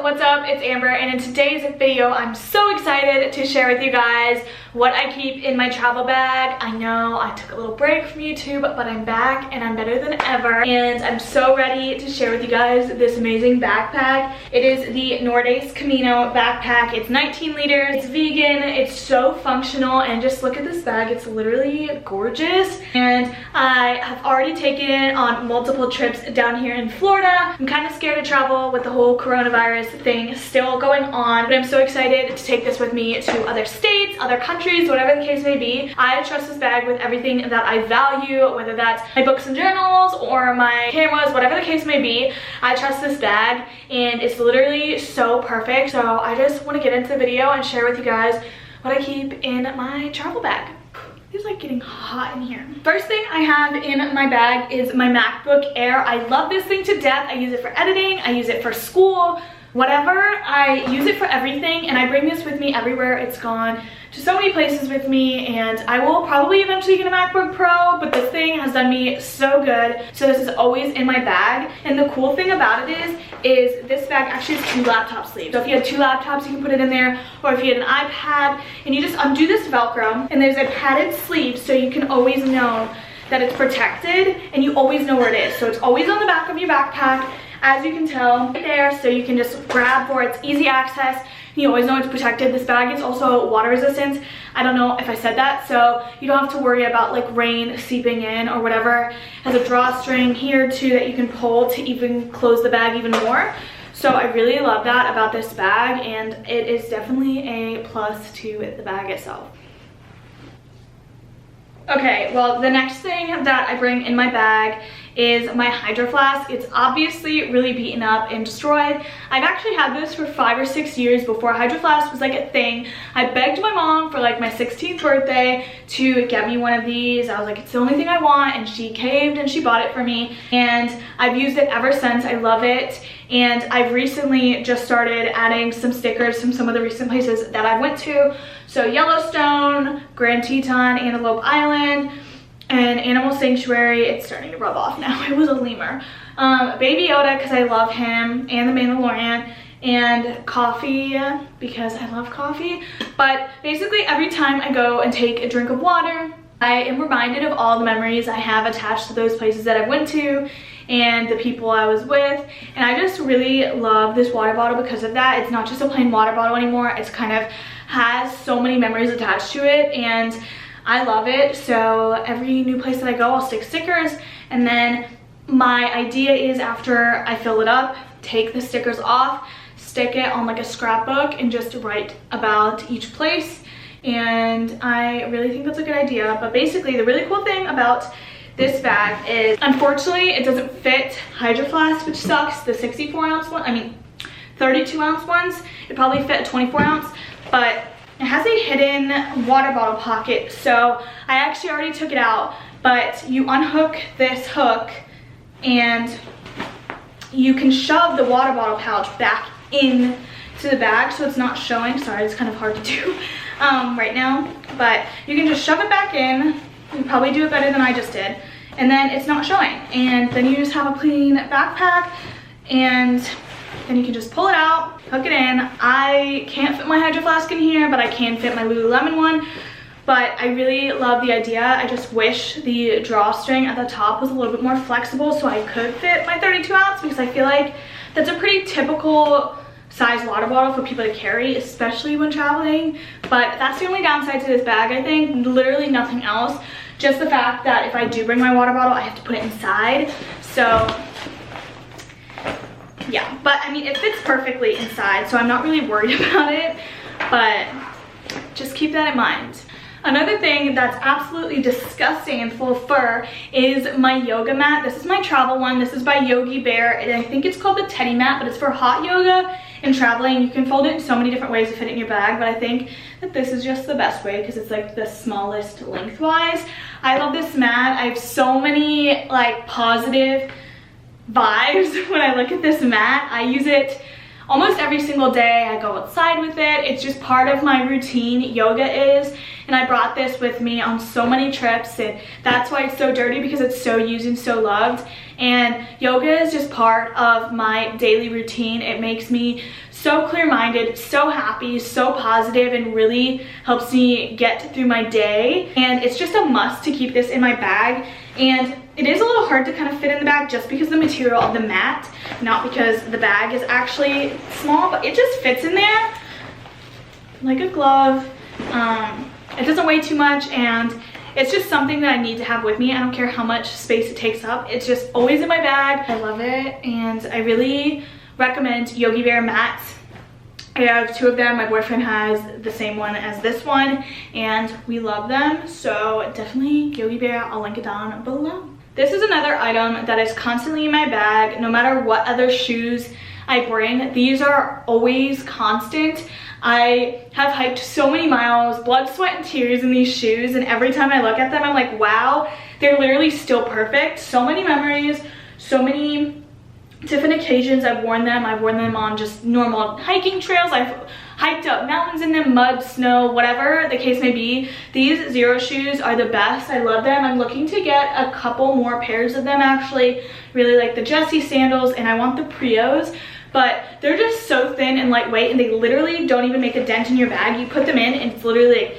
what's up? It's Amber, and in today's video I'm so excited to share with you guys what I keep in my travel bag. I know I took a little break from YouTube, but I'm back and I'm better than ever, and I'm so ready to share with you guys this amazing backpack. It is the Nordace Comino backpack. It's 19 liters, it's vegan, it's so functional, and just look at this bag. It's literally gorgeous, and I have already taken it on multiple trips down here in Florida. I'm kind of scared to travel with the whole coronavirus thing still going on, but I'm so excited to take this with me to other states, other countries, whatever the case may be. I trust this bag with everything that I value, whether that's my books and journals or my cameras, whatever the case may be. I trust this bag, and it's literally so perfect. So I just want to get into the video and share with you guys what I keep in my travel bag. It's like getting hot in here. First thing I have in my bag is my Macbook Air. I love this thing to death. I use it for editing, I use it for school, whatever. I use it for everything, and I bring this with me everywhere. It's gone to so many places with me, and I will probably eventually get a MacBook Pro, but this thing has done me so good. So this is always in my bag, and the cool thing about it is this bag actually has 2 laptop sleeves. So if you had 2 laptops, you can put it in there, or if you had an iPad, and you just undo this Velcro, and there's a padded sleeve so you can always know that it's protected, and you always know where it is. So it's always on the back of your backpack, as you can tell, right there, so you can just grab for it. It's easy access. You always know it's protected. This bag is also water resistant. I don't know if I said that, so you don't have to worry about like rain seeping in or whatever. It has a drawstring here too that you can pull to even close the bag even more. So I really love that about this bag, and it is definitely a plus to the bag itself. Okay, well, the next thing that I bring in my bag is my Hydroflask. It's obviously really beaten up and destroyed. I've actually had this for 5 or 6 years before Hydroflask was like a thing. I begged my mom for like my 16th birthday to get me one of these. I was like, it's the only thing I want, and she caved and she bought it for me, and I've used it ever since. I love it, and I've recently just started adding some stickers from some of the recent places that I went to. So Yellowstone, Grand Teton, Antelope Island, and Animal Sanctuary. It's starting to rub off now. It was a lemur. Baby Yoda, because I love him, and the Mandalorian, and coffee because I love coffee. But basically every time I go and take a drink of water, I am reminded of all the memories I have attached to those places that I went to and the people I was with, and I just really love this water bottle because of that. It's not just a plain water bottle anymore. It's kind of has so many memories attached to it, and I love it. So every new place that I go, I'll stick stickers, and then my idea is after I fill it up, take the stickers off, stick it on like a scrapbook, and just write about each place. And I really think that's a good idea. But basically the really cool thing about this bag is, unfortunately, it doesn't fit Hydroflask, which sucks. The 64-ounce one, I mean 32-ounce ones, it probably fit a 24-ounce, but it has a hidden water bottle pocket. So I actually already took it out, but you unhook this hook and you can shove the water bottle pouch back in to the bag so it's not showing. Sorry, it's kind of hard to do right now, but you can just shove it back in. You probably do it better than I just did, and then it's not showing, and then you just have a clean backpack, and then you can just pull it out, hook it in. I can't fit my Hydroflask in here, but I can fit my Lululemon one. But I really love the idea. I just wish the drawstring at the top was a little bit more flexible so I could fit my 32-ounce, because I feel like that's a pretty typical size water bottle for people to carry, especially when traveling. But that's the only downside to this bag, I think. Literally nothing else. Just the fact that if I do bring my water bottle, I have to put it inside. So yeah, but I mean, it fits perfectly inside, so I'm not really worried about it, but just keep that in mind. Another thing that's absolutely disgusting and full of fur is my yoga mat. This is my travel one. This is by Yogi Bear, and I think it's called the Teddy Mat, but it's for hot yoga and traveling. You can fold it in so many different ways to fit it in your bag, but I think that this is just the best way because it's like the smallest lengthwise. I love this mat. I have so many like positive vibes when I look at this mat. I use it almost every single day. I go outside with it. It's just part of my routine, yoga is, and I brought this with me on so many trips, and that's why it's so dirty, because it's so used and so loved. And yoga is just part of my daily routine. It makes me so clear-minded, so happy, so positive, and really helps me get through my day. And it's just a must to keep this in my bag. And it is a little hard to kind of fit in the bag just because of the material of the mat, not because the bag is actually small, but it just fits in there like a glove. It doesn't weigh too much, and it's just something that I need to have with me. I don't care how much space it takes up. It's just always in my bag. I love it, and I really recommend Yogi Bear mats. I have 2 of them. My boyfriend has the same one as this one, and we love them. So definitely Yogi Bear. I'll link it down below. This is another item that is constantly in my bag, no matter what other shoes I bring. These are always constant. I have hiked so many miles, blood, sweat, and tears in these shoes, and every time I look at them, I'm like, wow, they're literally still perfect. So many memories, so many different occasions I've worn them. I've worn them on just normal hiking trails. I've hiked up mountains in them, mud, snow, whatever the case may be. These Zero shoes are the best. I love them. I'm looking to get a couple more pairs of them, actually. Really like the Jessie sandals, and I want the Prios. But they're just so thin and lightweight, and they literally don't even make a dent in your bag. You put them in, and it's literally like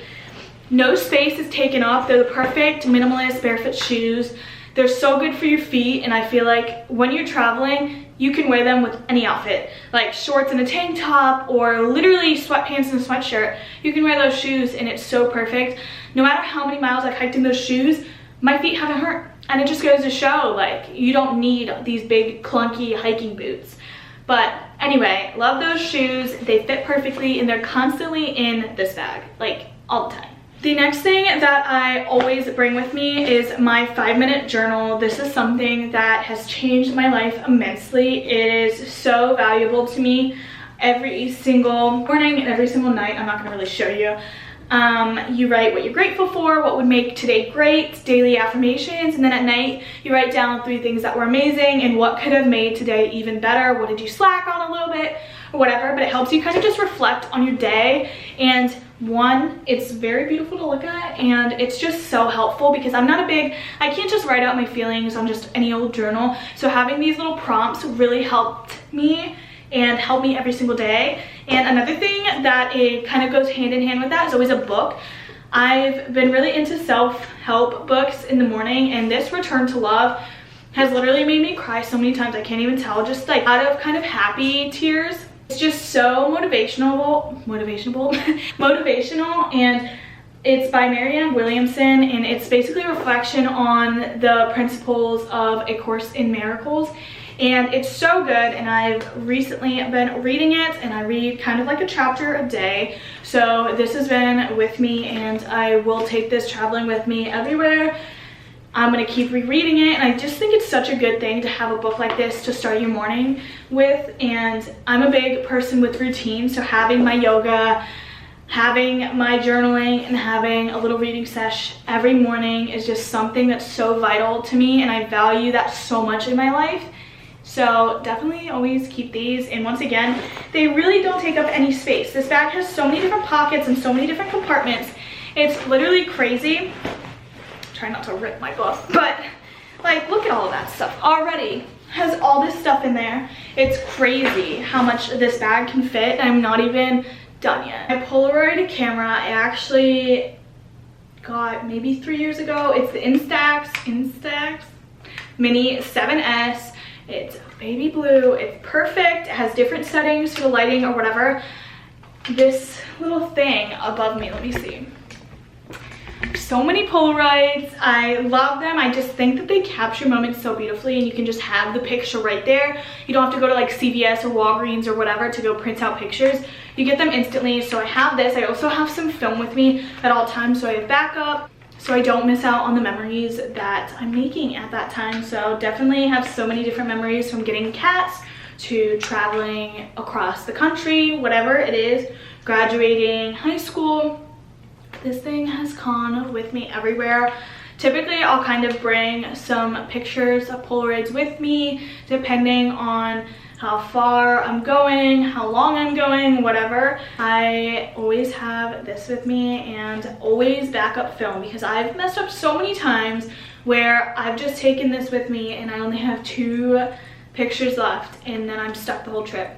no space is taken up. They're the perfect minimalist barefoot shoes. They're so good for your feet, and I feel like when you're traveling, you can wear them with any outfit. Like shorts and a tank top, or literally sweatpants and a sweatshirt. You can wear those shoes, and it's so perfect. No matter how many miles I've hiked in those shoes, my feet haven't hurt. And it just goes to show, like, you don't need these big clunky hiking boots. But anyway, love those shoes. They fit perfectly, and they're constantly in this bag, like all the time. The next thing that I always bring with me is my 5-minute journal. This is something that has changed my life immensely. It is so valuable to me every single morning and every single night. I'm not gonna really show you. You write what you're grateful for, what would make today great, daily affirmations, and then at night you write down 3 things that were amazing and what could have made today even better. What did you slack on a little bit or whatever, but it helps you kind of just reflect on your day. And one, it's very beautiful to look at, and it's just so helpful because I can't just write out my feelings on just any old journal. So having these little prompts really helped me and help me every single day. And another thing that it kind of goes hand in hand with that is always a book. I've been really into self-help books in the morning, and this Return to Love has literally made me cry so many times I can't even tell, just like out of kind of happy tears. It's just so motivational, and it's by Marianne Williamson, and it's basically a reflection on the principles of A Course in Miracles. And it's so good, and I've recently been reading it, and I read kind of like a chapter a day. So this has been with me, and I will take this traveling with me everywhere. I'm gonna keep rereading it, and I just think it's such a good thing to have a book like this to start your morning with. And I'm a big person with routine, so having my yoga, having my journaling, and having a little reading sesh every morning is just something that's so vital to me, and I value that so much in my life. So definitely always keep these. And once again, they really don't take up any space. This bag has so many different pockets and so many different compartments. It's literally crazy. Try not to rip my book, but like, look at all of that stuff already. Has all this stuff in there. It's crazy how much this bag can fit. I'm not even done yet. My Polaroid camera, I actually got maybe 3 years ago. It's the Instax Mini 7S. It's baby blue. It's perfect. It has different settings for the lighting or whatever. This little thing above me, let me see. So many Polaroids. I love them. I just think that they capture moments so beautifully, and you can just have the picture right there. You don't have to go to like CVS or Walgreens or whatever to go print out pictures. You get them instantly. So I have this. I also have some film with me at all times, so I have backup, so I don't miss out on the memories that I'm making at that time. So definitely have so many different memories, from getting cats to traveling across the country, whatever it is, graduating high school. This thing has gone with me everywhere. Typically, I'll kind of bring some pictures of Polaroids with me, depending on how far I'm going, how long I'm going, whatever. I always have this with me, and always backup film, because I've messed up so many times where I've just taken this with me and I only have 2 pictures left, and then I'm stuck the whole trip.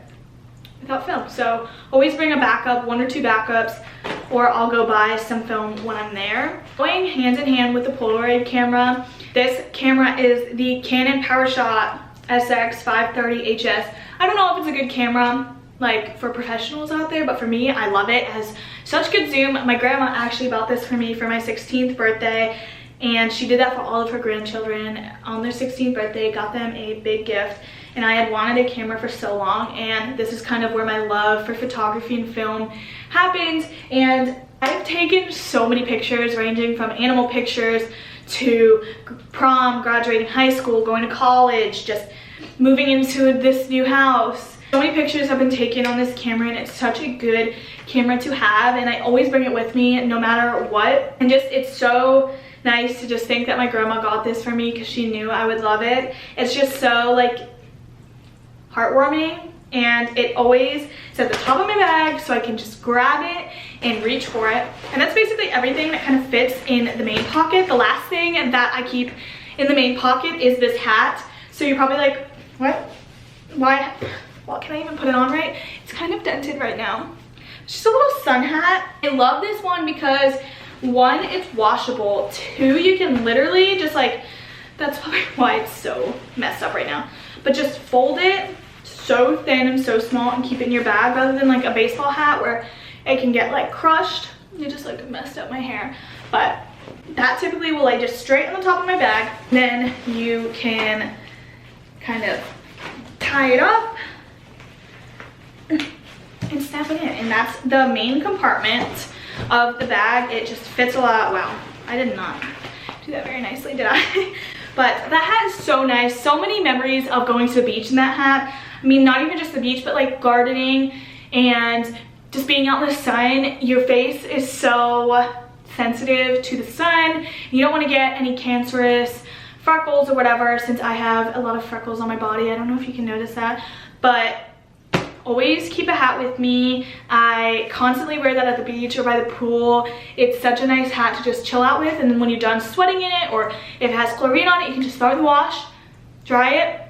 without film. So always bring a backup, 1 or 2 backups, or I'll go buy some film when I'm there. Going hand in hand with the Polaroid camera, this camera is the Canon Powershot Sx 530 HS. I don't know if it's a good camera like for professionals out there, but for me, I love it. It has such good zoom. My grandma actually bought this for me for my 16th birthday, and she did that for all of her grandchildren on their 16th birthday, got them a big gift. And I had wanted a camera for so long, and this is kind of where my love for photography and film happened. And I've taken so many pictures, ranging from animal pictures to prom, graduating high school, going to college, just moving into this new house. So many pictures have been taken on this camera, and it's such a good camera to have, and I always bring it with me no matter what. And just, it's so nice to just think that my grandma got this for me because she knew I would love it. It's just so like heartwarming, and it always is at the top of my bag so I can just grab it and reach for it. And that's basically everything that kind of fits in the main pocket. The last thing that I keep in the main pocket is this hat. So you're probably like, what? Why? Well, can I even put it on right? It's kind of dented right now. It's just a little sun hat. I love this one because 1, it's washable. 2, you can literally just like, that's probably why it's so messed up right now, but just fold it so thin and so small and keep it in your bag, rather than like a baseball hat where it can get like crushed. You just like messed up my hair. But that typically will lay just straight on the top of my bag. Then you can kind of tie it up and snap it in, and that's the main compartment of the bag. It just fits a lot. Wow, I did not do that very nicely, did I? But that hat is so nice. So many memories of going to the beach in that hat. I mean, not even just the beach, but like gardening and just being out in the sun. Your face is so sensitive to the sun. You don't want to get any cancerous freckles or whatever, since I have a lot of freckles on my body. I don't know if you can notice that, but always keep a hat with me. I constantly wear that at the beach or by the pool. It's such a nice hat to just chill out with, and then when you're done sweating in it, or if it has chlorine on it, you can just throw it in the wash, dry it,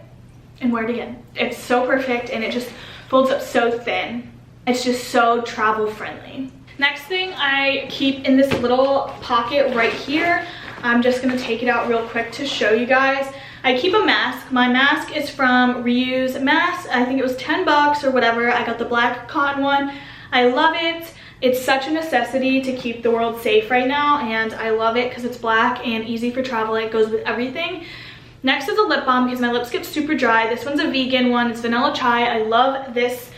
and wear it again. It's so perfect, and it just folds up so thin. It's just so travel friendly. Next thing I keep in this little pocket right here, I'm just gonna take it out real quick to show you guys. I keep a mask. My mask is from Reuse Mask. I think it was 10 bucks or whatever. I got the black cotton one. I love it. It's such a necessity to keep the world safe right now, and I love it because it's black and easy for travel. It goes with everything. Next is a lip balm because my lips get super dry. This one's a vegan one. It's vanilla chai. I love this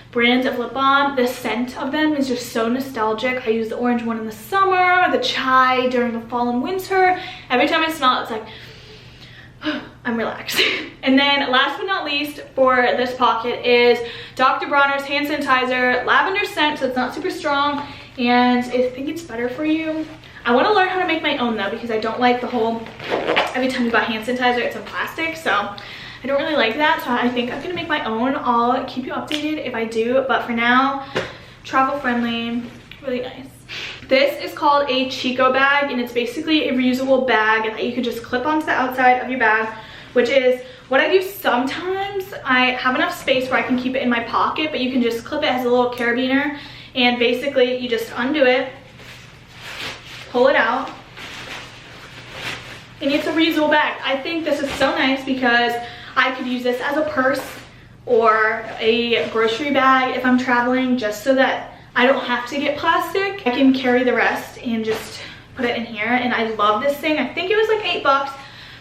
brand of lip balm. The scent of them is just so nostalgic. I use the orange one in the summer, the chai during the fall and winter. Every time I smell it, it's like, I'm relaxed. And then last but not least for this pocket is Dr. Bronner's hand sanitizer, lavender scent, so it's not super strong, and I think it's better for you. I want to learn how to make my own though, because I don't like the whole, every time you buy hand sanitizer it's in plastic, so I don't really like that. So I think I'm gonna make my own. I'll keep you updated if I do, but for now, travel friendly, really nice. This is called a Chico Bag, and it's basically a reusable bag that you can just clip onto the outside of your bag, which is what I do sometimes. I have enough space where I can keep it in my pocket, but you can just clip it as a little carabiner, and basically you just undo it, pull it out, and it's a reusable bag. I think this is so nice because I could use this as a purse or a grocery bag if I'm traveling, just so that I don't have to get plastic. I can carry the rest and just put it in here, and I love this thing. I think it was like 8 bucks,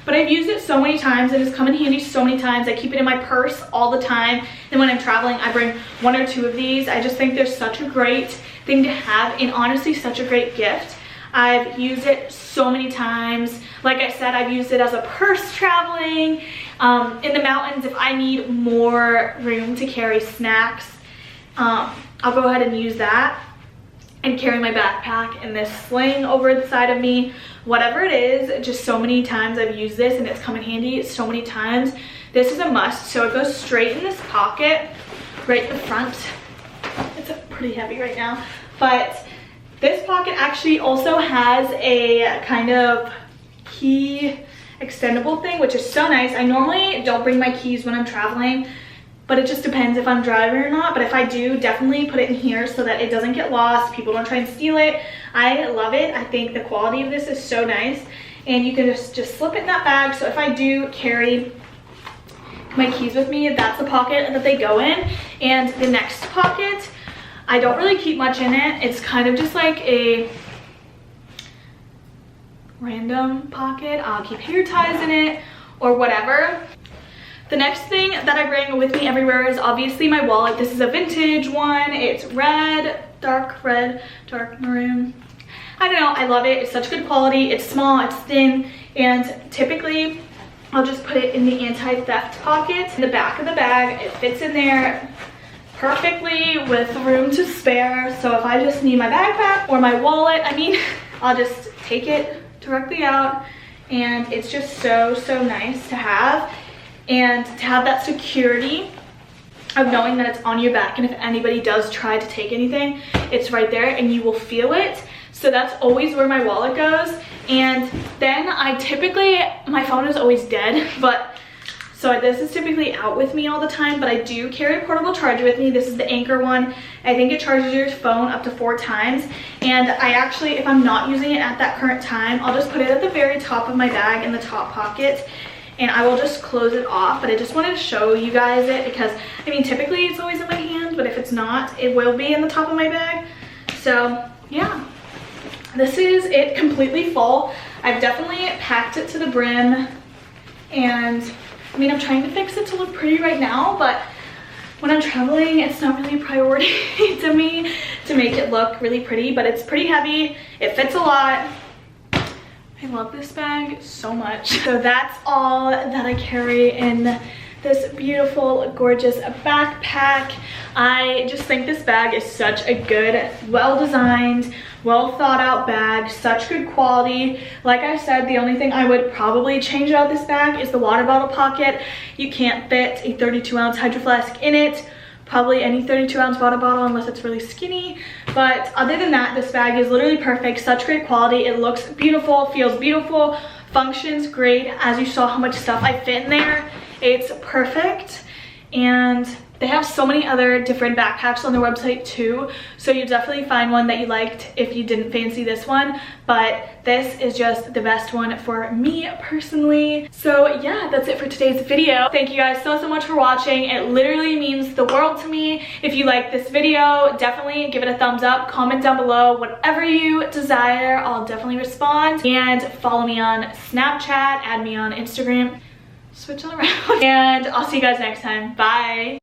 but I've used it so many times. It has come in handy so many times. I keep it in my purse all the time, and when I'm traveling, I bring 1 or 2 of these. I just think they're such a great thing to have, and honestly, such a great gift. I've used it so many times. Like I said, I've used it as a purse traveling. In the mountains, if I need more room to carry snacks, I'll go ahead and use that and carry my backpack and this sling over the side of me. Whatever it is, just so many times I've used this, and it's come in handy so many times. This is a must, so it goes straight in this pocket, right in the front. It's pretty heavy right now, but this pocket actually also has a kind of key extendable thing, which is so nice. I normally don't bring my keys when I'm traveling but it just depends if I'm driving or not. But if I do, definitely put it in here so that it doesn't get lost, people don't try and steal it. I love it. I think the quality of this is so nice, and you can just slip it in that bag. So if I do carry my keys with me, that's the pocket that they go in. And the next pocket, I don't really keep much in it. It's kind of just like a random pocket. I'll keep hair ties in it or whatever. The next thing that I bring with me everywhere is obviously my wallet. This is a vintage one. It's red, dark maroon. I don't know, I love it. It's such good quality. It's small, it's thin, and typically I'll just put it in the anti-theft pocket in the back of the bag. It fits in there perfectly with room to spare. So if I just need my backpack or my wallet, I'll just take it directly out, and it's just so nice to have. And to have that security of knowing that it's on your back, and if anybody does try to take anything, it's right there and you will feel it. So that's always where my wallet goes. And then my phone is always dead, but so this is typically out with me all the time, but I do carry a portable charger with me. This is the Anchor one. I think it charges your phone up to 4 times. And I actually, if I'm not using it at that current time, I'll just put it at the very top of my bag in the top pocket, and I will just close it off. But I just wanted to show you guys it because, typically it's always in my hand, but if it's not, it will be in the top of my bag. So yeah, this is it completely full. I've definitely packed it to the brim, and I'm trying to fix it to look pretty right now, but when I'm traveling, it's not really a priority to me to make it look really pretty, but it's pretty heavy. It fits a lot. I love this bag so much. So that's all that I carry in this beautiful, gorgeous backpack. I just think this bag is such a good, well-designed, well thought out bag, such good quality. Like I said, the only thing I would probably change about this bag is the water bottle pocket. You can't fit a 32-ounce Hydro Flask in it. Probably any 32-ounce water bottle unless it's really skinny. But other than that, this bag is literally perfect. Such great quality. It looks beautiful, feels beautiful, functions great. As you saw how much stuff I fit in there, it's perfect. And they have so many other different backpacks on their website too, so you definitely find one that you liked if you didn't fancy this one, but this is just the best one for me personally. So yeah, that's it for today's video. Thank you guys so much for watching. It literally means the world to me. If you like this video, definitely give it a thumbs up, comment down below whatever you desire. I'll definitely respond, and follow me on Snapchat, add me on Instagram, switch all around, and I'll see you guys next time. Bye.